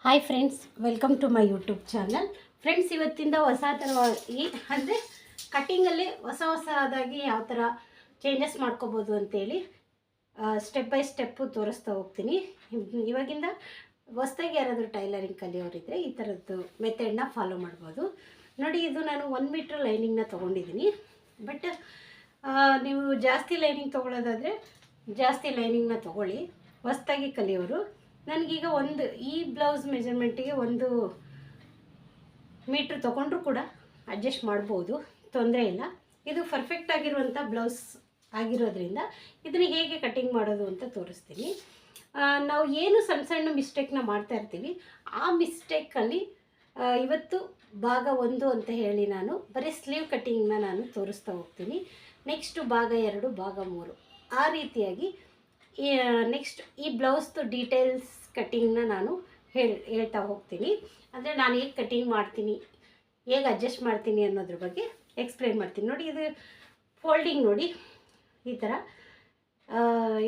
Hi friends, welcome to my YouTube channel. Friends, ಇವತ್ತಿಂದ ಹೊಸ ಥರವಾಗಿ ಅಂದರೆ ಕಟ್ಟಿಂಗಲ್ಲಿ ಹೊಸದಾಗಿ ಯಾವ ಥರ ಚೇಂಜಸ್ ಮಾಡ್ಕೋಬೋದು ಅಂತೇಳಿ ಸ್ಟೆಪ್ ಬೈ ಸ್ಟೆಪ್ಪು ತೋರಿಸ್ತಾ ಹೋಗ್ತೀನಿ. ಇವಾಗಿಂದ ಹೊಸದಾಗಿ ಯಾರಾದರೂ ಟೈಲರಿಂಗ್ ಕಲಿಯೋರಿದ್ದರೆ ಈ ಥರದ್ದು ಮೆಥಡ್ನ ಫಾಲೋ ಮಾಡ್ಬೋದು. ನೋಡಿ, ಇದು ನಾನು 1 ಮೀಟ್ರ್ ಲೈನಿಂಗ್ನ ತೊಗೊಂಡಿದ್ದೀನಿ. ಬಟ್ ನೀವು ಜಾಸ್ತಿ ಲೈನಿಂಗ್ ತೊಗೊಳ್ಳೋದಾದರೆ ಜಾಸ್ತಿ ಲೈನಿಂಗ್ನ ತೊಗೊಳ್ಳಿ. ಹೊಸದಾಗಿ ಕಲಿಯೋರು ನನಗೀಗ ಈ ಬ್ಲೌಸ್ ಮೆಜರ್ಮೆಂಟಿಗೆ 1 ಮೀಟ್ರ್ ತೊಗೊಂಡ್ರೂ ಕೂಡ ಅಡ್ಜಸ್ಟ್ ಮಾಡ್ಬೋದು, ತೊಂದರೆ ಇಲ್ಲ. ಇದು ಪರ್ಫೆಕ್ಟ್ ಆಗಿರುವಂಥ ಬ್ಲೌಸ್ ಆಗಿರೋದ್ರಿಂದ ಇದನ್ನು ಹೇಗೆ ಕಟ್ಟಿಂಗ್ ಮಾಡೋದು ಅಂತ ತೋರಿಸ್ತೀನಿ. ನಾವು ಏನು ಸಣ್ಣ ಸಣ್ಣ ಮಿಸ್ಟೇಕ್ನ ಮಾಡ್ತಾ ಇರ್ತೀವಿ, ಆ ಮಿಸ್ಟೇಕಲ್ಲಿ ಇವತ್ತು ಭಾಗ 1 ಅಂತ ಹೇಳಿ ನಾನು ಬರೀ ಸ್ಲೀವ್ ಕಟ್ಟಿಂಗ್ನ ನಾನು ತೋರಿಸ್ತಾ ಹೋಗ್ತೀನಿ. ನೆಕ್ಸ್ಟು ಭಾಗ 2, ಭಾಗ 3 ಆ ರೀತಿಯಾಗಿ ನೆಕ್ಸ್ಟ್ ಈ ಬ್ಲೌಸ್ದು ಡೀಟೇಲ್ಸ್ ಕಟ್ಟಿಂಗ್ನ ನಾನು ಹೇಳ್ತಾ ಹೋಗ್ತೀನಿ. ಅಂದರೆ ನಾನು ಹೇಗೆ ಕಟ್ಟಿಂಗ್ ಮಾಡ್ತೀನಿ, ಹೇಗೆ ಅಡ್ಜಸ್ಟ್ ಮಾಡ್ತೀನಿ ಅನ್ನೋದ್ರ ಬಗ್ಗೆ ಎಕ್ಸ್ಪ್ಲೇನ್ ಮಾಡ್ತೀನಿ. ನೋಡಿ, ಇದು ಫೋಲ್ಡಿಂಗ್ ನೋಡಿ, ಈ ಥರ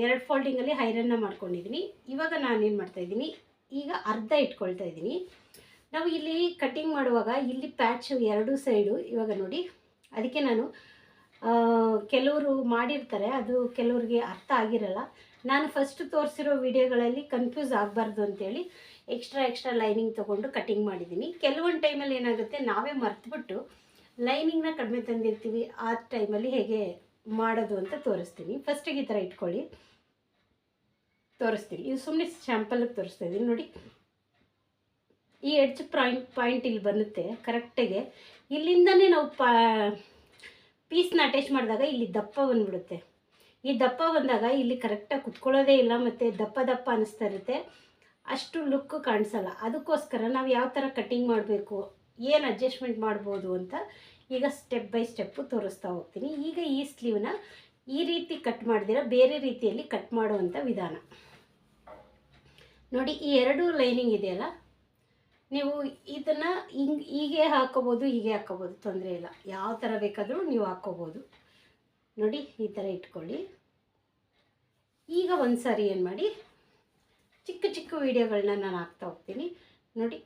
2 ಫೋಲ್ಡಿಂಗಲ್ಲಿ ಐರನ್ನ ಮಾಡ್ಕೊಂಡಿದ್ದೀನಿ. ಇವಾಗ ನಾನೇನು ಮಾಡ್ತಾಯಿದ್ದೀನಿ, ಈಗ ಅರ್ಧ ಇಟ್ಕೊಳ್ತಾ ಇದ್ದೀನಿ. ನಾವು ಇಲ್ಲಿ ಕಟ್ಟಿಂಗ್ ಮಾಡುವಾಗ ಇಲ್ಲಿ ಪ್ಯಾಚು 2 ಸೈಡು ಇವಾಗ ನೋಡಿ, ಅದಕ್ಕೆ ನಾನು ಕೆಲವರು ಮಾಡಿರ್ತಾರೆ, ಅದು ಕೆಲವ್ರಿಗೆ ಅರ್ಥ ಆಗಿರಲ್ಲ. ನಾನು ಫಸ್ಟ್ ತೋರಿಸಿರೋ ವಿಡಿಯೋಗಳಲ್ಲಿ ಕನ್ಫ್ಯೂಸ್ ಆಗಬಾರ್ದು ಅಂತೇಳಿ ಎಕ್ಸ್ಟ್ರಾ ಲೈನಿಂಗ್ ತೊಗೊಂಡು ಕಟ್ಟಿಂಗ್ ಮಾಡಿದ್ದೀನಿ. ಕೆಲವೊಂದು ಟೈಮಲ್ಲಿ ಏನಾಗುತ್ತೆ, ನಾವೇ ಮರ್ತುಬಿಟ್ಟು ಲೈನಿಂಗ್ನ ಕಡಿಮೆ ತಂದಿರ್ತೀವಿ. ಆ ಟೈಮಲ್ಲಿ ಹೇಗೆ ಮಾಡೋದು ಅಂತ ತೋರಿಸ್ತೀನಿ. ಫಸ್ಟಿಗೆ ಈ ಥರ ಇಟ್ಕೊಳ್ಳಿ, ತೋರಿಸ್ತೀನಿ. ಇದು ಸುಮ್ಮನೆ ಸ್ಯಾಂಪಲ್ಗೆ ತೋರಿಸ್ತಾ ಇದ್ದೀನಿ. ನೋಡಿ, ಈ ಎಡ್ಜ್ ಪಾಯಿಂಟ್ ಇಲ್ಲಿ ಬರುತ್ತೆ ಕರೆಕ್ಟಾಗೆ. ಇಲ್ಲಿಂದನೇ ನಾವು ಪೀಸ್ನ ಅಟ್ಯಾಚ್ ಮಾಡಿದಾಗ ಇಲ್ಲಿ ದಪ್ಪ ಬಂದುಬಿಡುತ್ತೆ. ಈ ದಪ್ಪ ಬಂದಾಗ ಇಲ್ಲಿ ಕರೆಕ್ಟಾಗಿ ಕುತ್ಕೊಳ್ಳೋದೇ ಇಲ್ಲ, ಮತ್ತು ದಪ್ಪ ಅನ್ನಿಸ್ತಾ ಇರುತ್ತೆ, ಅಷ್ಟು ಲುಕ್ ಕಾಣಿಸಲ್ಲ. ಅದಕ್ಕೋಸ್ಕರ ನಾವು ಯಾವ ಥರ ಕಟ್ಟಿಂಗ್ ಮಾಡಬೇಕು, ಏನು ಅಡ್ಜಸ್ಟ್ಮೆಂಟ್ ಮಾಡ್ಬೋದು ಅಂತ ಈಗ ಸ್ಟೆಪ್ ಬೈ ಸ್ಟೆಪ್ಪು ತೋರಿಸ್ತಾ ಹೋಗ್ತೀನಿ. ಈಗ ಈ ಸ್ಲೀವ್ನ ಈ ರೀತಿ ಕಟ್ ಮಾಡಿದಿರ ಬೇರೆ ರೀತಿಯಲ್ಲಿ ಕಟ್ ಮಾಡುವಂಥ ವಿಧಾನ ನೋಡಿ. ಈ 2 ಲೈನಿಂಗ್ ಇದೆಯಲ್ಲ, ನೀವು ಇದನ್ನು ಹೀಗೆ ಹಾಕ್ಕೋಬೋದು, ಹೀಗೆ ಹಾಕ್ಕೋಬೋದು, ತೊಂದರೆ ಇಲ್ಲ. ಯಾವ ಥರ ಬೇಕಾದರೂ ನೀವು ಹಾಕ್ಕೋಬೋದು. ನೋಡಿ, ಈ ಥರ ಇಟ್ಕೊಳ್ಳಿ. ಈಗ ಒಂದು ಸಾರಿ ಏನು ಮಾಡಿ, ಚಿಕ್ಕ ವೀಡಿಯೋಗಳನ್ನ ನಾನು ಹಾಕ್ತಾ ಹೋಗ್ತೀನಿ. ನೋಡಿ,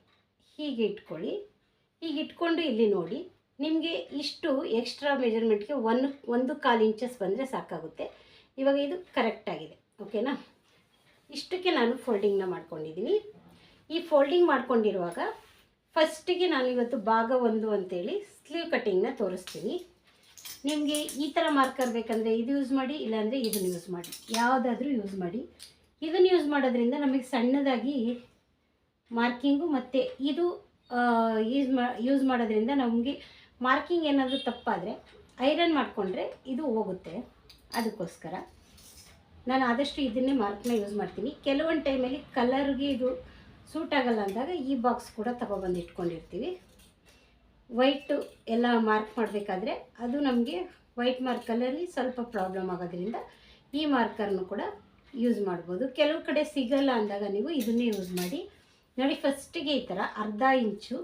ಹೀಗೆ ಇಟ್ಕೊಳ್ಳಿ. ಹೀಗೆ ಇಟ್ಕೊಂಡು ಇಲ್ಲಿ ನೋಡಿ, ನಿಮಗೆ ಇಷ್ಟು ಎಕ್ಸ್ಟ್ರಾ ಮೆಜರ್ಮೆಂಟ್ಗೆ 1.25 ಇಂಚಸ್ ಬಂದರೆ ಸಾಕಾಗುತ್ತೆ. ಇವಾಗ ಇದು ಕರೆಕ್ಟಾಗಿದೆ, ಓಕೆನಾ? ಇಷ್ಟಕ್ಕೆ ನಾನು ಫೋಲ್ಡಿಂಗ್ನ ಮಾಡ್ಕೊಂಡಿದ್ದೀನಿ. ಈ ಫೋಲ್ಡಿಂಗ್ ಮಾಡ್ಕೊಂಡಿರುವಾಗ ಫಸ್ಟಿಗೆ ನಾನು ಇವತ್ತು ಭಾಗ 1 ಅಂತೇಳಿ ಸ್ಲೀವ್ ಕಟ್ಟಿಂಗ್ನ ತೋರಿಸ್ತೀನಿ. ನಿಮಗೆ ಈ ಥರ ಮಾರ್ಕರ್ ಬೇಕಂದರೆ ಇದು ಯೂಸ್ ಮಾಡಿ, ಇಲ್ಲಾಂದರೆ ಇದನ್ನು ಯೂಸ್ ಮಾಡಿ, ಯಾವುದಾದ್ರೂ ಯೂಸ್ ಮಾಡಿ. ಇದನ್ನು ಯೂಸ್ ಮಾಡೋದ್ರಿಂದ ನಮಗೆ ಸಣ್ಣದಾಗಿ ಮಾರ್ಕಿಂಗು, ಮತ್ತು ಇದು ಯೂಸ್ ಮಾಡೋದ್ರಿಂದ ನಮಗೆ ಮಾರ್ಕಿಂಗ್ ಏನಾದರೂ ತಪ್ಪಾದರೆ ಐರನ್ ಮಾಡಿಕೊಂಡ್ರೆ ಇದು ಹೋಗುತ್ತೆ. ಅದಕ್ಕೋಸ್ಕರ ನಾನು ಆದಷ್ಟು ಇದನ್ನೇ ಮಾರ್ಕ್ನ ಯೂಸ್ ಮಾಡ್ತೀನಿ. ಕೆಲವೊಂದು ಟೈಮಲ್ಲಿ ಕಲರ್ಗೆ ಇದು ಸೂಟ್ ಆಗಲ್ಲ ಅಂದಾಗ ಈ ಬಾಕ್ಸ್ ಕೂಡ ತಗೊಬಂದು ಇಟ್ಕೊಂಡಿರ್ತೀವಿ. ವೈಟು ಎಲ್ಲ ಮಾರ್ಕ್ ಮಾಡಬೇಕಾದ್ರೆ ಅದು ನಮಗೆ ವೈಟ್ ಮಾರ್ಕರಲ್ಲಿ ಸ್ವಲ್ಪ ಪ್ರಾಬ್ಲಮ್ ಆಗೋದ್ರಿಂದ ಈ ಮಾರ್ಕರ್ನು ಕೂಡ ಯೂಸ್ ಮಾಡ್ಬೋದು. ಕೆಲವು ಕಡೆ ಸಿಗಲ್ಲ ಅಂದಾಗ ನೀವು ಇದನ್ನೇ ಯೂಸ್ ಮಾಡಿ. ನೋಡಿ, ಫಸ್ಟಿಗೆ ಈ ಥರ ಅರ್ಧ ಇಂಚು,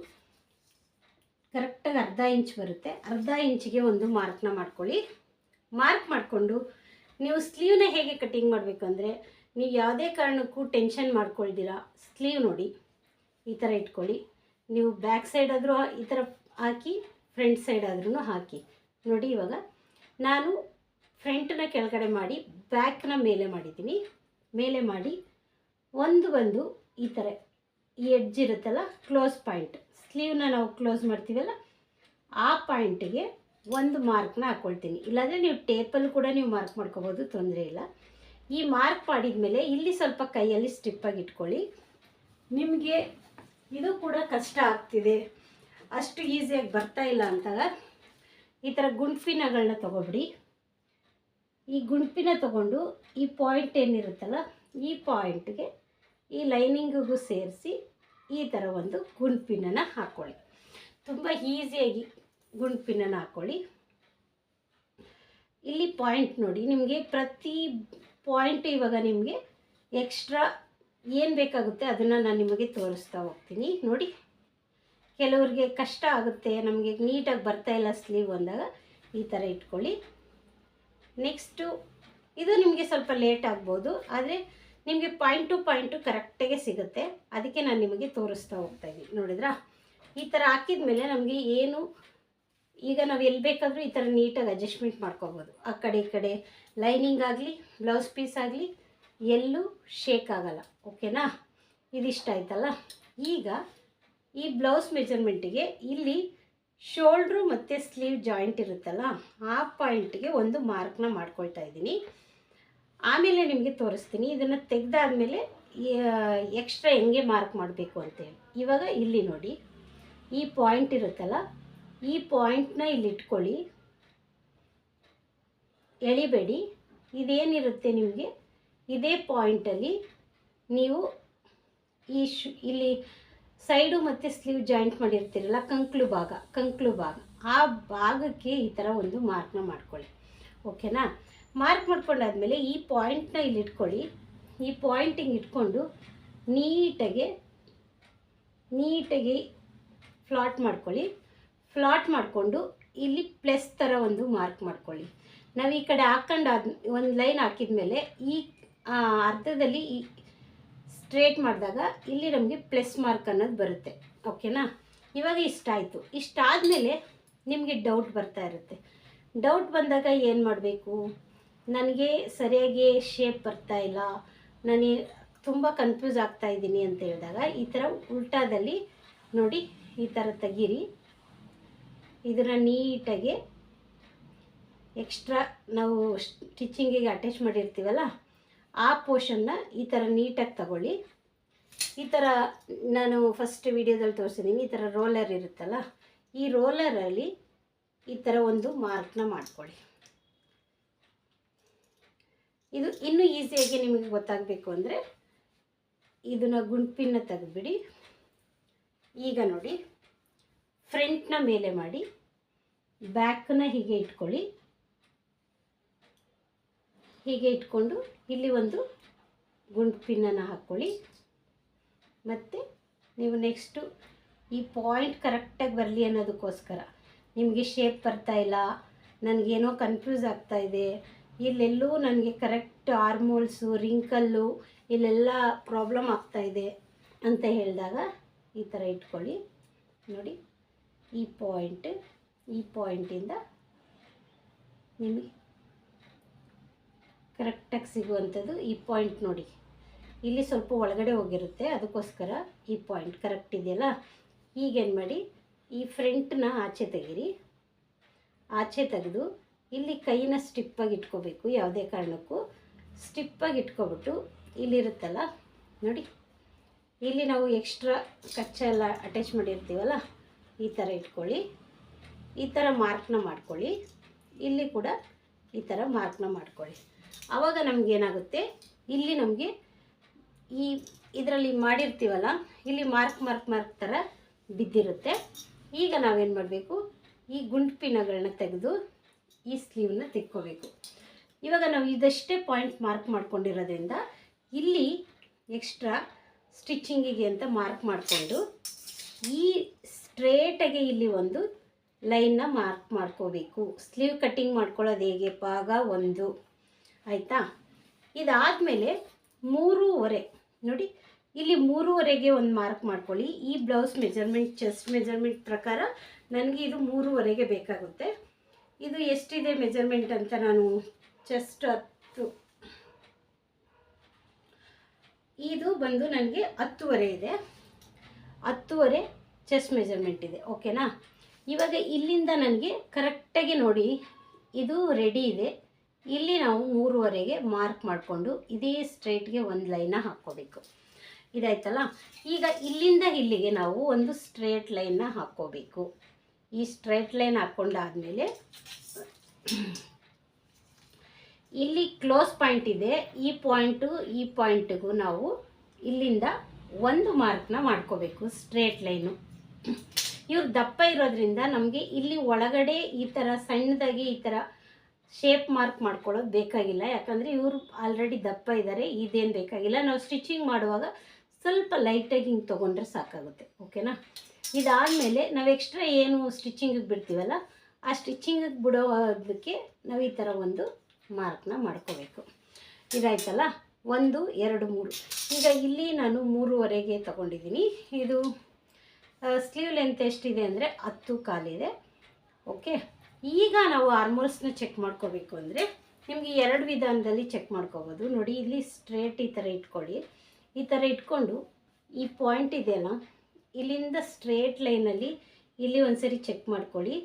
ಕರೆಕ್ಟಾಗಿ ಅರ್ಧ ಇಂಚ್ ಬರುತ್ತೆ. ಅರ್ಧ ಇಂಚಿಗೆ ಒಂದು ಮಾರ್ಕ್ನ ಮಾಡ್ಕೊಳ್ಳಿ. ಮಾರ್ಕ್ ಮಾಡಿಕೊಂಡು ನೀವು ಸ್ಲೀವ್ನ ಹೇಗೆ ಕಟ್ಟಿಂಗ್ ಮಾಡಬೇಕು ಅಂದರೆ, ನೀವು ಯಾವುದೇ ಕಾರಣಕ್ಕೂ ಟೆನ್ಷನ್ ಮಾಡ್ಕೊಳ್ದಿರ ಸ್ಲೀವ್ ನೋಡಿ ಈ ಥರ ಇಟ್ಕೊಳ್ಳಿ. ನೀವು ಬ್ಯಾಕ್ ಸೈಡ್ ಆದರೂ ಈ ಥರ ಹಾಕಿ, ಫ್ರಂಟ್ ಸೈಡ್ ಆದ್ರೂ ಹಾಕಿ. ನೋಡಿ, ಇವಾಗ ನಾನು ಫ್ರಂಟನ್ನ ಕೆಳಗಡೆ ಮಾಡಿ ಬ್ಯಾಕ್ನ ಮೇಲೆ ಮಾಡಿದ್ದೀನಿ. ಮೇಲೆ ಮಾಡಿ ಬಂದು ಈ ಥರ ಈ ಎಡ್ಜ್ ಇರುತ್ತಲ್ಲ, ಕ್ಲೋಸ್ ಪಾಯಿಂಟ್, ಸ್ಲೀವ್ನ ನಾವು ಕ್ಲೋಸ್ ಮಾಡ್ತೀವಲ್ಲ, ಆ ಪಾಯಿಂಟಿಗೆ ಒಂದು ಮಾರ್ಕ್ನ ಹಾಕ್ಕೊಳ್ತೀನಿ. ಇಲ್ಲಾಂದರೆ ನೀವು ಟೇಪಲ್ಲಿ ಕೂಡ ನೀವು ಮಾರ್ಕ್ ಮಾಡ್ಕೋಬೋದು, ತೊಂದರೆ ಇಲ್ಲ. ಈ ಮಾರ್ಕ್ ಮಾಡಿದ ಮೇಲೆ ಇಲ್ಲಿ ಸ್ವಲ್ಪ ಕೈಯಲ್ಲಿ ಸ್ಟಿಪ್ಪಾಗಿ ಇಟ್ಕೊಳ್ಳಿ. ನಿಮಗೆ ಇದು ಕೂಡ ಕಷ್ಟ ಆಗ್ತಿದೆ, ಅಷ್ಟು ಈಸಿಯಾಗಿ ಬರ್ತಾ ಇಲ್ಲ ಅಂತಾಗ ಈ ಥರ ಗುಂಡ್ಪಿನಗಳನ್ನ ತೊಗೊಬಿಡಿ. ಈ ಗುಂಡ್ಪಿನ ತೊಗೊಂಡು ಈ ಪಾಯಿಂಟ್ ಏನಿರುತ್ತಲ್ಲ, ಈ ಪಾಯಿಂಟ್ಗೆ ಈ ಲೈನಿಂಗಿಗೂ ಸೇರಿಸಿ ಈ ಥರ ಒಂದು ಗುಂಡ್ಪಿನನ್ನು ಹಾಕ್ಕೊಳ್ಳಿ. ತುಂಬ ಈಸಿಯಾಗಿ ಗುಂಡ್ಪಿನನ್ನು ಹಾಕ್ಕೊಳ್ಳಿ. ಇಲ್ಲಿ ಪಾಯಿಂಟ್ ನೋಡಿ, ನಿಮಗೆ ಪ್ರತಿ ಪಾಯಿಂಟ್ ಇವಾಗ ನಿಮಗೆ ಎಕ್ಸ್ಟ್ರಾ ಏನು ಬೇಕಾಗುತ್ತೆ ಅದನ್ನು ನಾನು ನಿಮಗೆ ತೋರಿಸ್ತಾ ಹೋಗ್ತೀನಿ. ನೋಡಿ, ಕೆಲವ್ರಿಗೆ ಕಷ್ಟ ಆಗುತ್ತೆ, ನಮಗೆ ನೀಟಾಗಿ ಬರ್ತಾಯಿಲ್ಲ ಸ್ಲೀವ್ ಅಂದಾಗ ಈ ಥರ ಇಟ್ಕೊಳ್ಳಿ. ನೆಕ್ಸ್ಟು ಇದು ನಿಮಗೆ ಸ್ವಲ್ಪ ಲೇಟ್ ಆಗ್ಬೋದು, ಆದರೆ ನಿಮಗೆ ಪಾಯಿಂಟ್ ಟು ಪಾಯಿಂಟು ಕರೆಕ್ಟಾಗೆ ಸಿಗುತ್ತೆ. ಅದಕ್ಕೆ ನಾನು ನಿಮಗೆ ತೋರಿಸ್ತಾ ಹೋಗ್ತಾಯಿದ್ದೀನಿ. ನೋಡಿದ್ರಾ, ಈ ಥರ ಹಾಕಿದ ಮೇಲೆ ನಮಗೆ ಏನು ಈಗ ನಾವು ಎಲ್ಲಿ ಬೇಕಾದರೂ ಈ ಥರ ನೀಟಾಗಿ ಅಡ್ಜಸ್ಟ್ಮೆಂಟ್ ಮಾಡ್ಕೋಬೋದು. ಆ ಕಡೆ ಈ ಕಡೆ ಲೈನಿಂಗ್ ಆಗಲಿ ಬ್ಲೌಸ್ ಪೀಸ್ ಆಗಲಿ ಎಲ್ಲೂ ಶೇಕ್ ಆಗಲ್ಲ. ಓಕೆನಾ, ಇದಿಷ್ಟ ಆಯ್ತಲ್ಲ. ಈಗ ಈ ಬ್ಲೌಸ್ ಮೆಜರ್ಮೆಂಟಿಗೆ ಇಲ್ಲಿ ಶೋಲ್ಡ್ರು ಮತ್ತು ಸ್ಲೀವ್ ಜಾಯಿಂಟ್ ಇರುತ್ತಲ್ಲ, ಆ ಪಾಯಿಂಟಿಗೆ ಒಂದು ಮಾರ್ಕ್ನ ಮಾಡ್ಕೊಳ್ತಾ ಇದ್ದೀನಿ. ಆಮೇಲೆ ನಿಮಗೆ ತೋರಿಸ್ತೀನಿ. ಇದನ್ನು ತೆಗೆದಾದ್ಮೇಲೆ ಎಕ್ಸ್ಟ್ರಾ ಹೆಂಗೆ ಮಾರ್ಕ್ ಮಾಡಬೇಕು ಅಂತೇಳಿ. ಇವಾಗ ಇಲ್ಲಿ ನೋಡಿ, ಈ ಪಾಯಿಂಟ್ ಇರುತ್ತಲ್ಲ, ಈ ಪಾಯಿಂಟ್ನ ಇಲ್ಲಿ ಇಟ್ಕೊಳ್ಳಿ, ಎಳಿಬೇಡಿ. ಇದೇನಿರುತ್ತೆ ನಿಮಗೆ ಇದೇ ಪಾಯಿಂಟಲ್ಲಿ ನೀವು ಇಲ್ಲಿ ಸೈಡು ಮತ್ತು ಸ್ಲೀವ್ ಜಾಯಿಂಟ್ ಮಾಡಿರ್ತೀರಲ್ಲ, ಕಂಕ್ಳು ಭಾಗ ಆ ಭಾಗಕ್ಕೆ ಈ ಥರ ಒಂದು ಮಾರ್ಕ್ನ ಮಾಡ್ಕೊಳ್ಳಿ. ಓಕೆನಾ, ಮಾರ್ಕ್ ಮಾಡ್ಕೊಂಡಾದ್ಮೇಲೆ ಈ ಪಾಯಿಂಟ್ನ ಇಲ್ಲಿ ಇಟ್ಕೊಳ್ಳಿ. ಈ ಪಾಯಿಂಟಿಂಗ್ ಇಟ್ಕೊಂಡು ನೀಟಾಗಿ ಫ್ಲಾಟ್ ಮಾಡ್ಕೊಳ್ಳಿ. ಫ್ಲಾಟ್ ಮಾಡಿಕೊಂಡು ಇಲ್ಲಿ ಪ್ಲಸ್ ಥರ ಒಂದು ಮಾರ್ಕ್ ಮಾಡ್ಕೊಳ್ಳಿ. ನಾವು ಈ ಕಡೆ ಒಂದು ಲೈನ್ ಹಾಕಿದ ಮೇಲೆ ಈ ಅರ್ಧದಲ್ಲಿ ಈ ಸ್ಟ್ರೇಟ್ ಮಾಡಿದಾಗ ಇಲ್ಲಿ ನಮಗೆ ಪ್ಲಸ್ ಮಾರ್ಕ್ ಅನ್ನೋದು ಬರುತ್ತೆ. ಓಕೆನಾ, ಇವಾಗ ಇಷ್ಟ ಆಯಿತು. ಇಷ್ಟಾದಮೇಲೆ ನಿಮಗೆ ಡೌಟ್ ಬರ್ತಾ ಇರುತ್ತೆ. ಡೌಟ್ ಬಂದಾಗ ಏನು ಮಾಡಬೇಕು, ನನಗೆ ಸರಿಯಾಗಿ ಶೇಪ್ ಬರ್ತಾ ಇಲ್ಲ, ನನಗೆ ತುಂಬ ಕನ್ಫ್ಯೂಸ್ ಆಗ್ತಾ ಇದ್ದೀನಿ ಅಂತ ಹೇಳಿದಾಗ ಈ ಥರ ಉಲ್ಟಾದಲ್ಲಿ ನೋಡಿ, ಈ ಥರ ತೆಗೀರಿ. ಇದನ್ನು ನೀಟಾಗಿ ಎಕ್ಸ್ಟ್ರಾ ನಾವು ಸ್ಟಿಚಿಂಗಿಗೆ ಅಟ್ಯಾಚ್ ಮಾಡಿರ್ತೀವಲ್ಲ, ಆ ಪೋರ್ಷನ್ನ ಈ ಥರ ನೀಟಾಗಿ ತಗೊಳ್ಳಿ. ಈ ಥರ ನಾನು ಫಸ್ಟ್ ವಿಡಿಯೋದಲ್ಲಿ ತೋರಿಸಿದ್ದೀನಿ. ಈ ಥರ ರೋಲರ್ ಇರುತ್ತಲ್ಲ, ಈ ರೋಲರಲ್ಲಿ ಈ ಥರ ಒಂದು ಮಾರ್ಕ್ನ ಮಾಡ್ಕೊಳ್ಳಿ. ಇದು ಇನ್ನೂ ಈಸಿಯಾಗಿ ನಿಮಗೆ ಗೊತ್ತಾಗಬೇಕು ಅಂದರೆ ಇದನ್ನು ಗುಂಪಿನ ತೆಗೆದುಬಿಡಿ. ಈಗ ನೋಡಿ, ಫ್ರಂಟ್ನ ಮೇಲೆ ಮಾಡಿ, ಬ್ಯಾಕ್ನ ಹೀಗೆ ಇಟ್ಕೊಳ್ಳಿ. ಹೀಗೆ ಇಟ್ಕೊಂಡು ಇಲ್ಲಿ ಒಂದು ಗುಂಡು ಪಿನ್ನನ್ನು ಹಾಕ್ಕೊಳ್ಳಿ. ಮತ್ತು ನೀವು ನೆಕ್ಸ್ಟು ಈ ಪಾಯಿಂಟ್ ಕರೆಕ್ಟಾಗಿ ಬರಲಿ ಅನ್ನೋದಕ್ಕೋಸ್ಕರ, ನಿಮಗೆ ಶೇಪ್ ಬರ್ತಾ ಇಲ್ಲ, ನನಗೇನೋ ಕನ್ಫ್ಯೂಸ್ ಆಗ್ತಾ ಇದೆ, ಇಲ್ಲೆಲ್ಲೂ ನನಗೆ ಕರೆಕ್ಟ್ ಆರ್ಮೋಲ್ಸು ರಿಂಕಲ್ಲು ಇಲ್ಲೆಲ್ಲ ಪ್ರಾಬ್ಲಮ್ ಆಗ್ತಾಯಿದೆ ಅಂತ ಹೇಳಿದಾಗ ಈ ಥರ ಇಟ್ಕೊಳ್ಳಿ. ನೋಡಿ, ಈ ಪಾಯಿಂಟಿಂದ ನಿಮಗೆ ಕರೆಕ್ಟಾಗಿ ಸಿಗುವಂಥದ್ದು ಈ ಪಾಯಿಂಟ್ ನೋಡಿ. ಇಲ್ಲಿ ಸ್ವಲ್ಪ ಒಳಗಡೆ ಹೋಗಿರುತ್ತೆ, ಅದಕ್ಕೋಸ್ಕರ ಈ ಪಾಯಿಂಟ್ ಕರೆಕ್ಟ್ ಇದೆಯಲ್ಲ. ಈಗೇನು ಮಾಡಿ, ಈ ಫ್ರಂಟ್ನ ಆಚೆ ತೆಗೀರಿ. ಆಚೆ ತೆಗೆದು ಇಲ್ಲಿ ಕೈನ ಸ್ಟಿಪ್ಪಾಗಿ ಇಟ್ಕೋಬೇಕು. ಯಾವುದೇ ಕಾರಣಕ್ಕೂ ಸ್ಟಿಪ್ಪಾಗಿ ಇಟ್ಕೊಬಿಟ್ಟು ಇಲ್ಲಿರುತ್ತಲ್ಲ ನೋಡಿ, ಇಲ್ಲಿ ನಾವು ಎಕ್ಸ್ಟ್ರಾ ಕಚ್ಚಾ ಎಲ್ಲ ಅಟ್ಯಾಚ್ ಮಾಡಿರ್ತೀವಲ್ಲ, ಈ ಥರ ಇಟ್ಕೊಳ್ಳಿ. ಈ ಥರ ಮಾರ್ಕ್ನ ಮಾಡ್ಕೊಳ್ಳಿ. ಇಲ್ಲಿ ಕೂಡ ಈ ಥರ ಮಾರ್ಕ್ನ ಮಾಡ್ಕೊಳ್ಳಿ. ಆವಾಗ ನಮಗೇನಾಗುತ್ತೆ, ಇಲ್ಲಿ ನಮಗೆ ಇದರಲ್ಲಿ ಮಾಡಿರ್ತೀವಲ್ಲ, ಇಲ್ಲಿ ಮಾರ್ಕ್ ಥರ ಬಿದ್ದಿರುತ್ತೆ. ಈಗ ನಾವೇನು ಮಾಡಬೇಕು, ಈ ಗುಂಡು ಪಿನ್ನಗಳನ್ನ ತೆಗೆದು ಈ ಸ್ಲೀವ್ನ ತೆಕ್ಕೋಬೇಕು. ಇವಾಗ ನಾವು ಇದಷ್ಟೇ ಪಾಯಿಂಟ್ ಮಾರ್ಕ್ ಮಾಡ್ಕೊಂಡಿರೋದ್ರಿಂದ ಇಲ್ಲಿ ಎಕ್ಸ್ಟ್ರಾ ಸ್ಟಿಚಿಂಗಿಗೆ ಅಂತ ಮಾರ್ಕ್ ಮಾಡಿಕೊಂಡು ಈ ಸ್ಟ್ರೇಟಾಗಿ ಇಲ್ಲಿ ಒಂದು ಲೈನ್ನ ಮಾರ್ಕ್ ಮಾಡ್ಕೋಬೇಕು. ಸ್ಲೀವ್ ಕಟ್ಟಿಂಗ್ ಮಾಡ್ಕೊಳ್ಳೋದು ಹೇಗೆ, ಭಾಗ 1 ಆಯಿತಾ. ಇದಾದಮೇಲೆ 3.5 ನೋಡಿ, ಇಲ್ಲಿ 3.5ಗೆ ಒಂದು ಮಾರ್ಕ್ ಮಾಡ್ಕೊಳ್ಳಿ. ಈ ಬ್ಲೌಸ್ ಮೆಜರ್ಮೆಂಟ್, ಚೆಸ್ಟ್ ಮೆಜರ್ಮೆಂಟ್ ಪ್ರಕಾರ ನನಗೆ ಇದು 3.5ಗೆ ಬೇಕಾಗುತ್ತೆ. ಇದು ಎಷ್ಟಿದೆ ಮೆಜರ್ಮೆಂಟ್ ಅಂತ ನಾನು ಚೆಸ್ಟ್ 10, ಇದು ಬಂದು ನನಗೆ 10.5 ಇದೆ. 10.5 ಚೆಸ್ಟ್ ಮೆಜರ್ಮೆಂಟ್ ಇದೆ. ಓಕೆನಾ, ಇವಾಗ ಇಲ್ಲಿಂದ ನನಗೆ ಕರೆಕ್ಟಾಗಿ ನೋಡಿ, ಇದು ರೆಡಿ ಇದೆ. ಇಲ್ಲಿ ನಾವು 3.5ಗೆ ಮಾರ್ಕ್ ಮಾಡಿಕೊಂಡು ಇದೇ ಸ್ಟ್ರೈಟ್ಗೆ ಒಂದು ಲೈನ ಹಾಕ್ಕೋಬೇಕು. ಇದಾಯ್ತಲ್ಲ. ಈಗ ಇಲ್ಲಿಂದ ಇಲ್ಲಿಗೆ ನಾವು ಒಂದು ಸ್ಟ್ರೇಟ್ ಲೈನ್ನ ಹಾಕ್ಕೋಬೇಕು. ಈ ಸ್ಟ್ರೈಟ್ ಲೈನ್ ಹಾಕ್ಕೊಂಡಾದಮೇಲೆ ಇಲ್ಲಿ ಕ್ಲೋಸ್ ಪಾಯಿಂಟ್ ಇದೆ. ಈ ಪಾಯಿಂಟಿಗೂ ನಾವು ಇಲ್ಲಿಂದ ಒಂದು ಮಾರ್ಕ್ನ ಮಾಡ್ಕೋಬೇಕು, ಸ್ಟ್ರೇಟ್ ಲೈನು. ಇವ್ರು ದಪ್ಪ ಇರೋದ್ರಿಂದ ನಮಗೆ ಇಲ್ಲಿ ಒಳಗಡೆ ಈ ಥರ ಸಣ್ಣದಾಗಿ ಈ ಥರ ಶೇಪ್ ಮಾರ್ಕ್ ಮಾಡ್ಕೊಳ್ಳೋದು ಬೇಕಾಗಿಲ್ಲ. ಯಾಕಂದರೆ ಇವರು ಆಲ್ರೆಡಿ ದಪ್ಪ ಇದ್ದಾರೆ, ಇದೇನು ಬೇಕಾಗಿಲ್ಲ. ನಾವು ಸ್ಟಿಚಿಂಗ್ ಮಾಡುವಾಗ ಸ್ವಲ್ಪ ಲೈಟಾಗಿ ಹಿಂಗೆ ತೊಗೊಂಡ್ರೆ ಸಾಕಾಗುತ್ತೆ. ಓಕೆನಾ, ಇದಾದಮೇಲೆ ನಾವು ಎಕ್ಸ್ಟ್ರಾ ಏನು ಸ್ಟಿಚಿಂಗಿಗೆ ಬಿಡ್ತೀವಲ್ಲ, ಆ ಸ್ಟಿಚಿಂಗಿಗೆ ಬಿಡೋದಕ್ಕೆ ನಾವು ಈ ಥರ ಒಂದು ಮಾರ್ಕ್ನ ಮಾಡ್ಕೋಬೇಕು. ಇದಾಯ್ತಲ್ಲ. 1 2 3. ಈಗ ಇಲ್ಲಿ ನಾನು 3ವರೆಗೆ ತೊಗೊಂಡಿದ್ದೀನಿ. ಇದು ಸ್ಲೀವ್ ಲೆಂತ್ ಎಷ್ಟಿದೆ ಅಂದರೆ 10 ಕಾಲಿದೆ. ಓಕೆ, ಈಗ ನಾವು ಆರ್ಮೋಲ್ಸ್ನ ಚೆಕ್ ಮಾಡ್ಕೋಬೇಕು ಅಂದರೆ ನಿಮಗೆ 2 ವಿಧಾನದಲ್ಲಿ ಚೆಕ್ ಮಾಡ್ಕೋಬೋದು. ನೋಡಿ, ಇಲ್ಲಿ ಸ್ಟ್ರೇಟ್ ಈ ಥರ ಇಟ್ಕೊಳ್ಳಿ. ಈ ಥರ ಇಟ್ಕೊಂಡು ಈ ಪಾಯಿಂಟ್ ಇದೆಯಲ್ಲ, ಇಲ್ಲಿಂದ ಸ್ಟ್ರೇಟ್ ಲೈನಲ್ಲಿ ಇಲ್ಲಿ ಒಂದು ಸರಿ ಚೆಕ್ ಮಾಡ್ಕೊಳ್ಳಿ.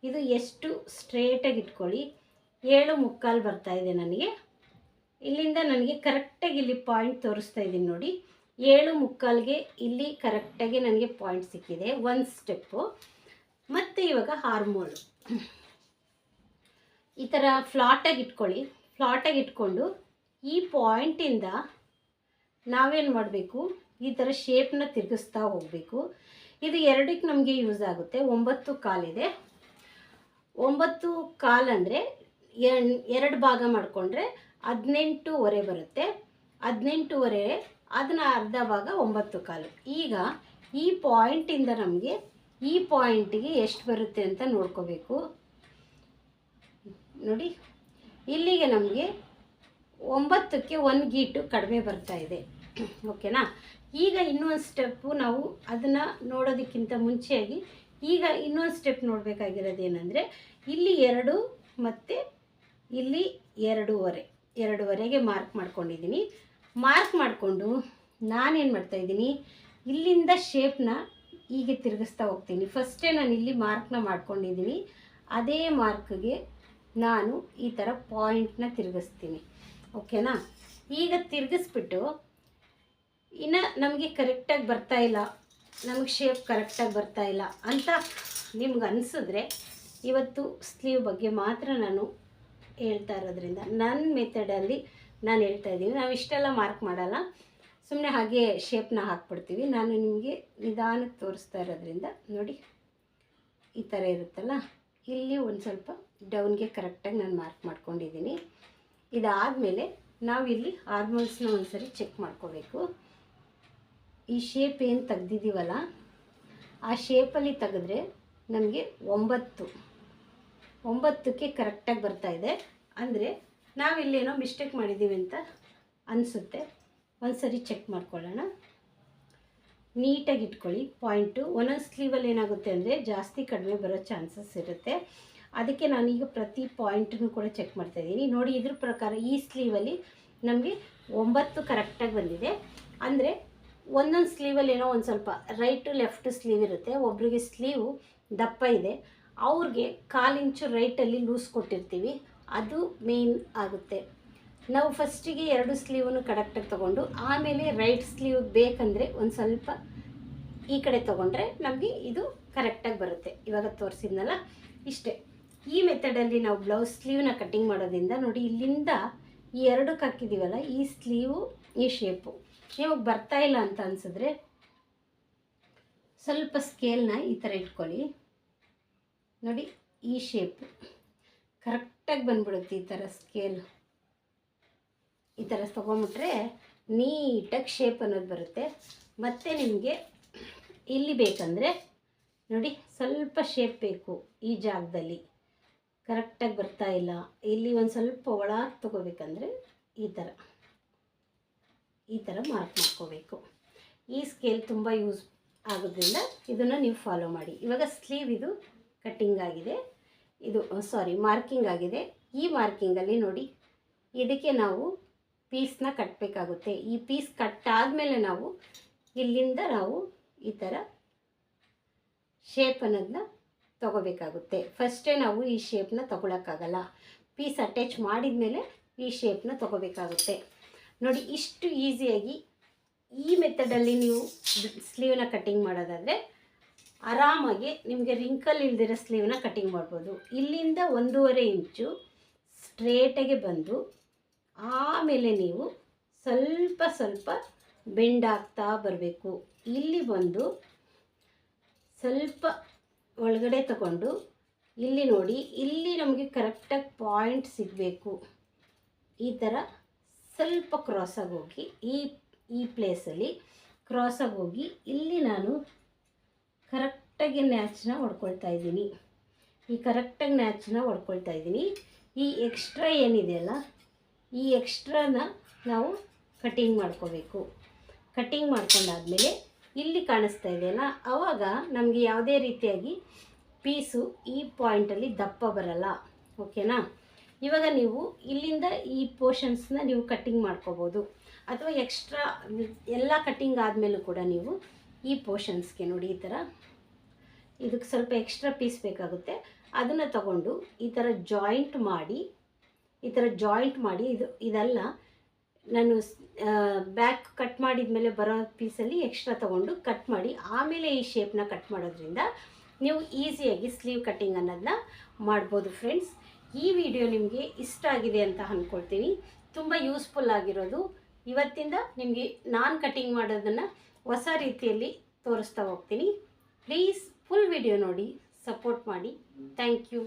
ಇದು ಎಷ್ಟು ಸ್ಟ್ರೇಟಾಗಿ ಇಟ್ಕೊಳ್ಳಿ. 7.25 ಬರ್ತಾಯಿದೆ ನನಗೆ. ಇಲ್ಲಿಂದ ನನಗೆ ಕರೆಕ್ಟಾಗಿ ಇಲ್ಲಿ ಪಾಯಿಂಟ್ ತೋರಿಸ್ತಾ ಇದ್ದೀನಿ ನೋಡಿ. 7.25ಗೆ ಇಲ್ಲಿ ಕರೆಕ್ಟಾಗಿ ನನಗೆ ಪಾಯಿಂಟ್ ಸಿಕ್ಕಿದೆ, ಒಂದು ಸ್ಟೆಪ್ಪು. ಮತ್ತು ಇವಾಗ ಆರ್ಮೋಲು ಈ ಥರ ಫ್ಲಾಟಾಗಿ ಇಟ್ಕೊಳ್ಳಿ. ಫ್ಲಾಟಾಗಿ ಇಟ್ಕೊಂಡು ಈ ಪಾಯಿಂಟಿಂದ ನಾವೇನು ಮಾಡಬೇಕು, ಈ ಥರ ಶೇಪ್ನ ತಿರುಗಿಸ್ತಾ ಹೋಗಬೇಕು. ಇದು ಎರಡಕ್ಕೆ ನಮಗೆ ಯೂಸ್ ಆಗುತ್ತೆ. 9 ಕಾಲಿದೆ. 9 ಕಾಲು ಅಂದರೆ 2 ಭಾಗ ಮಾಡಿಕೊಂಡ್ರೆ 18.25 ಬರುತ್ತೆ. 18.25 ಅದನ್ನ ಅರ್ಧ ಭಾಗ 9 ಕಾಲು. ಈಗ ಈ ಪಾಯಿಂಟಿಂದ ನಮಗೆ ಈ ಪಾಯಿಂಟಿಗೆ ಎಷ್ಟು ಬರುತ್ತೆ ಅಂತ ನೋಡ್ಕೋಬೇಕು. ನೋಡಿ, ಇಲ್ಲಿಗೆ ನಮಗೆ 9ಕ್ಕೆ 1 ಗೀಟು ಕಡಿಮೆ ಬರ್ತಾ ಇದೆ. ಓಕೆನಾ? ಈಗ ಇನ್ನೊಂದು ಸ್ಟೆಪ್ಪು ನಾವು ಅದನ್ನು ನೋಡೋದಕ್ಕಿಂತ ಮುಂಚೆಯಾಗಿ ಈಗ ಇನ್ನೊಂದು ಸ್ಟೆಪ್ ನೋಡಬೇಕಾಗಿರೋದೇನೆಂದರೆ, ಇಲ್ಲಿ 2 ಮತ್ತು ಇಲ್ಲಿ 2.25ಗೆ ಮಾರ್ಕ್ ಮಾಡ್ಕೊಂಡಿದ್ದೀನಿ. ಮಾರ್ಕ್ ಮಾಡಿಕೊಂಡು ನಾನೇನು ಮಾಡ್ತಾಯಿದ್ದೀನಿ, ಇಲ್ಲಿಂದ ಶೇಪ್ನ ಹೀಗೆ ತಿರುಗಿಸ್ತಾ ಹೋಗ್ತೀನಿ. ಫಸ್ಟೇ ನಾನು ಇಲ್ಲಿ ಮಾರ್ಕ್ನ ಮಾಡ್ಕೊಂಡಿದ್ದೀನಿ. ಅದೇ ಮಾರ್ಕ್ಗೆ ನಾನು ಈ ಥರ ಪಾಯಿಂಟ್ನ ತಿರುಗಿಸ್ತೀನಿ. ಓಕೆನಾ? ಈಗ ತಿರುಗಿಸ್ಬಿಟ್ಟು ಇನ್ನು ನಮಗೆ ಕರೆಕ್ಟಾಗಿ ಬರ್ತಾಯಿಲ್ಲ, ನಮಗೆ ಶೇಪ್ ಕರೆಕ್ಟಾಗಿ ಬರ್ತಾಯಿಲ್ಲ ಅಂತ ನಿಮ್ಗೆ ಅನಿಸಿದ್ರೆ, ಇವತ್ತು ಸ್ಲೀವ್ ಬಗ್ಗೆ ಮಾತ್ರ ನಾನು ಹೇಳ್ತಾ ಇರೋದ್ರಿಂದ ನನ್ನ ಮೆಥಡಲ್ಲಿ ನಾನು ಹೇಳ್ತಾ ಇದ್ದೀನಿ. ನಾವು ಇಷ್ಟೆಲ್ಲ ಮಾರ್ಕ್ ಮಾಡಲ್ಲ, ಸುಮ್ಮನೆ ಹಾಗೆ ಶೇಪ್ನ ಹಾಕ್ಬಿಡ್ತೀವಿ. ನಾನು ನಿಮಗೆ ನಿಧಾನಕ್ಕೆ ತೋರಿಸ್ತಾ ಇರೋದ್ರಿಂದ ನೋಡಿ, ಈ ಥರ ಇರುತ್ತಲ್ಲ, ಇಲ್ಲಿ ಒಂದು ಸ್ವಲ್ಪ ಡೌನ್ಗೆ ಕರೆಕ್ಟಾಗಿ ನಾನು ಮಾರ್ಕ್ ಮಾಡ್ಕೊಂಡಿದ್ದೀನಿ. ಇದಾದಮೇಲೆ ನಾವಿಲ್ಲಿ ಆರ್ಮೋಲ್ಸ್ನ ಒಂದು ಸರಿ ಚೆಕ್ ಮಾಡ್ಕೋಬೇಕು. ಈ ಶೇಪ್ ಏನು ತೆಗ್ದಿದ್ದೀವಲ್ಲ, ಆ ಶೇಪಲ್ಲಿ ತೆಗೆದ್ರೆ ನಮಗೆ 9ಕ್ಕೆ ಕರೆಕ್ಟಾಗಿ ಬರ್ತಾಯಿದೆ. ಅಂದರೆ ನಾವಿಲ್ಲೇನೋ ಮಿಸ್ಟೇಕ್ ಮಾಡಿದ್ದೀವಿ ಅಂತ ಅನಿಸುತ್ತೆ. ಒಂದು ಸರಿ ಚೆಕ್ ಮಾಡ್ಕೊಳ್ಳೋಣ. ನೀಟಾಗಿ ಇಟ್ಕೊಳ್ಳಿ ಪಾಯಿಂಟು. ಒಂದೊಂದು ಸ್ಲೀವಲ್ಲಿ ಏನಾಗುತ್ತೆ ಅಂದರೆ ಜಾಸ್ತಿ ಕಡಿಮೆ ಬರೋ ಚಾನ್ಸಸ್ ಇರುತ್ತೆ. ಅದಕ್ಕೆ ನಾನೀಗ ಪ್ರತಿ ಪಾಯಿಂಟನ್ನು ಕೂಡ ಚೆಕ್ ಮಾಡ್ತಾಯಿದ್ದೀನಿ. ನೋಡಿ, ಇದ್ರ ಪ್ರಕಾರ ಈ ಸ್ಲೀವಲ್ಲಿ ನಮಗೆ 9 ಕರೆಕ್ಟಾಗಿ ಬಂದಿದೆ. ಅಂದರೆ ಒಂದೊಂದು ಸ್ಲೀವಲ್ಲಿ ಏನೋ ಒಂದು ಸ್ವಲ್ಪ ರೈಟು ಲೆಫ್ಟ್ ಸ್ಲೀವ್ ಇರುತ್ತೆ. ಒಬ್ರಿಗೆ ಸ್ಲೀವು ದಪ್ಪ ಇದೆ, ಅವ್ರಿಗೆ 1/4 ಇಂಚು ರೈಟಲ್ಲಿ ಲೂಸ್ ಕೊಟ್ಟಿರ್ತೀವಿ, ಅದು ಮೇನ್ ಆಗುತ್ತೆ. ನಾವು ಫಸ್ಟಿಗೆ 2 ಸ್ಲೀವನ್ನು ಕರೆಕ್ಟಾಗಿ ತೊಗೊಂಡು ಆಮೇಲೆ ರೈಟ್ ಸ್ಲೀವ್ ಬೇಕಂದರೆ ಒಂದು ಸ್ವಲ್ಪ ಈ ಕಡೆ ತೊಗೊಂಡ್ರೆ ನಮಗೆ ಇದು ಕರೆಕ್ಟಾಗಿ ಬರುತ್ತೆ. ಇವಾಗ ತೋರಿಸಿದ್ನಲ್ಲ, ಇಷ್ಟೇ. ಈ ಮೆಥಡಲ್ಲಿ ನಾವು ಬ್ಲೌಸ್ ಸ್ಲೀವ್ನ ಕಟ್ಟಿಂಗ್ ಮಾಡೋದ್ರಿಂದ ನೋಡಿ, ಇಲ್ಲಿಂದ ಈ 2ಕ್ಕೆ ಹಾಕಿದ್ದೀವಲ್ಲ, ಈ ಸ್ಲೀವು ಈ ಶೇಪು ನಿಮಗೆ ಬರ್ತಾಯಿಲ್ಲ ಅಂತ ಅನಿಸಿದ್ರೆ ಸ್ವಲ್ಪ ಸ್ಕೇಲ್ನ ಈ ಥರ ಇಟ್ಕೊಳ್ಳಿ. ನೋಡಿ, ಈ ಶೇಪು ಕರೆಕ್ಟಾಗಿ ಬಂದ್ಬಿಡುತ್ತೆ. ಈ ಥರ ಸ್ಕೇಲ್ ಈ ಥರ ತೊಗೊಂಬಿಟ್ರೆ ನೀಟಾಗಿ ಶೇಪ್ ಅನ್ನೋದು ಬರುತ್ತೆ. ಮತ್ತು ನಿಮಗೆ ಇಲ್ಲಿ ಬೇಕಂದರೆ ನೋಡಿ, ಸ್ವಲ್ಪ ಶೇಪ್ ಬೇಕು ಈ ಜಾಗದಲ್ಲಿ, ಕರೆಕ್ಟಾಗಿ ಬರ್ತಾಯಿಲ್ಲ, ಇಲ್ಲಿ ಒಂದು ಸ್ವಲ್ಪ ಒಳಗೆ ತೊಗೋಬೇಕಂದ್ರೆ ಈ ಥರ ಮಾರ್ಕ್ ಮಾಡ್ಕೋಬೇಕು. ಈ ಸ್ಕೇಲ್ ತುಂಬ ಯೂಸ್ ಆಗೋದ್ರಿಂದ ಇದನ್ನು ನೀವು ಫಾಲೋ ಮಾಡಿ. ಇವಾಗ ಸ್ಲೀವ್ ಇದು ಕಟ್ಟಿಂಗ್ ಆಗಿದೆ, ಇದು ಮಾರ್ಕಿಂಗ್ ಆಗಿದೆ. ಈ ಮಾರ್ಕಿಂಗಲ್ಲಿ ನೋಡಿ, ಇದಕ್ಕೆ ನಾವು ಪೀಸ್ನ ಕಟ್ಟಬೇಕಾಗುತ್ತೆ. ಈ ಪೀಸ್ ಕಟ್ಟಾದಮೇಲೆ ನಾವು ಇಲ್ಲಿಂದ ನಾವು ಈ ಥರ ಶೇಪ್ ಅನ್ನೋದನ್ನ ತೊಗೋಬೇಕಾಗುತ್ತೆ. ಫಸ್ಟೇ ನಾವು ಈ ಶೇಪ್ನ ತೊಗೊಳಕ್ಕಾಗಲ್ಲ, ಪೀಸ್ ಅಟ್ಯಾಚ್ ಮಾಡಿದ ಮೇಲೆ ಈ ಶೇಪ್ನ ತೊಗೋಬೇಕಾಗುತ್ತೆ. ನೋಡಿ, ಇಷ್ಟು ಈಸಿಯಾಗಿ ಈ ಮೆಥಡಲ್ಲಿ ನೀವು ಸ್ಲೀವ್ನ ಕಟ್ಟಿಂಗ್ ಮಾಡೋದಾದರೆ ಆರಾಮಾಗಿ ನಿಮಗೆ ರಿಂಕಲ್ ಇಲ್ದಿರೋ ಸ್ಲೀವ್ನ ಕಟ್ಟಿಂಗ್ ಮಾಡ್ಬೋದು. ಇಲ್ಲಿಂದ 1.5 ಇಂಚು ಸ್ಟ್ರೇಟಾಗಿ ಬಂದು ಆಮೇಲೆ ನೀವು ಸ್ವಲ್ಪ ಸ್ವಲ್ಪ ಬೆಂಡ್ ಆಗ್ತಾ ಬರಬೇಕು. ಇಲ್ಲಿ ಬಂದು ಸ್ವಲ್ಪ ಒಳಗಡೆ ತಗೊಂಡು ಇಲ್ಲಿ ನೋಡಿ, ಇಲ್ಲಿ ನಮಗೆ ಕರೆಕ್ಟಾಗಿ ಪಾಯಿಂಟ್ ಸಿಗಬೇಕು. ಈ ಥರ ಸ್ವಲ್ಪ ಕ್ರಾಸಾಗಿ ಹೋಗಿ ಈ ಪ್ಲೇಸಲ್ಲಿ ಕ್ರಾಸಾಗಿ ಹೋಗಿ ಇಲ್ಲಿ ನಾನು ಕರೆಕ್ಟಾಗಿ ನ್ಯಾಚನ್ನ ಹೊಡ್ಕೊಳ್ತಾ ಇದ್ದೀನಿ. ಈ ಕರೆಕ್ಟಾಗಿ ನ್ಯಾಚನ್ನ ಹೊಡ್ಕೊಳ್ತಾ ಇದ್ದೀನಿ. ಈ ಎಕ್ಸ್ಟ್ರಾ ಏನಿದೆಯಲ್ಲ, ಈ ಎಕ್ಸ್ಟ್ರಾನ ನಾವು ಕಟ್ಟಿಂಗ್ ಮಾಡ್ಕೋಬೇಕು. ಕಟ್ಟಿಂಗ್ ಮಾಡ್ಕೊಂಡಾದಮೇಲೆ ಇಲ್ಲಿ ಕಾಣಿಸ್ತಾ ಇದೆಯಲ್ಲ, ಆವಾಗ ನಮಗೆ ಯಾವುದೇ ರೀತಿಯಾಗಿ ಪೀಸು ಈ ಪಾಯಿಂಟಲ್ಲಿ ದಪ್ಪ ಬರಲ್ಲ. ಓಕೆನಾ? ಇವಾಗ ನೀವು ಇಲ್ಲಿಂದ ಈ ಪೋರ್ಷನ್ಸ್ನ ನೀವು ಕಟ್ಟಿಂಗ್ ಮಾಡ್ಕೋಬೋದು, ಅಥವಾ ಎಕ್ಸ್ಟ್ರಾ ಎಲ್ಲ ಕಟ್ಟಿಂಗ್ ಆದಮೇಲೂ ಕೂಡ ನೀವು ಈ ಪೋರ್ಷನ್ಸ್ಗೆ ನೋಡಿ ಈ ಥರ ಇದಕ್ಕೆ ಸ್ವಲ್ಪ ಎಕ್ಸ್ಟ್ರಾ ಪೀಸ್ ಬೇಕಾಗುತ್ತೆ, ಅದನ್ನು ತಗೊಂಡು ಈ ಥರ ಜಾಯಿಂಟ್ ಮಾಡಿ ಇದೆಲ್ಲ ನಾನು ಬ್ಯಾಕ್ ಕಟ್ ಮಾಡಿದ ಮೇಲೆ ಬರೋ ಪೀಸಲ್ಲಿ ಎಕ್ಸ್ಟ್ರಾ ತೊಗೊಂಡು ಕಟ್ ಮಾಡಿ ಆಮೇಲೆ ಈ ಶೇಪ್ನ ಕಟ್ ಮಾಡೋದ್ರಿಂದ ನೀವು ಈಸಿಯಾಗಿ ಸ್ಲೀವ್ ಕಟ್ಟಿಂಗ್ ಅನ್ನೋದನ್ನ ಮಾಡ್ಬೋದು. ಫ್ರೆಂಡ್ಸ್, ಈ ವಿಡಿಯೋ ನಿಮಗೆ ಇಷ್ಟ ಆಗಿದೆ ಅಂತ ಅಂದ್ಕೊಳ್ತೀನಿ. ತುಂಬ ಯೂಸ್ಫುಲ್ ಆಗಿರೋದು. ಇವತ್ತಿಂದ ನಿಮಗೆ ನಾನು ಕಟ್ಟಿಂಗ್ ಮಾಡೋದನ್ನು ಹೊಸ ರೀತಿಯಲ್ಲಿ ತೋರಿಸ್ತಾ ಹೋಗ್ತೀನಿ. ಪ್ಲೀಸ್ ಫುಲ್ ವಿಡಿಯೋ ನೋಡಿ ಸಪೋರ್ಟ್ ಮಾಡಿ. Thank you.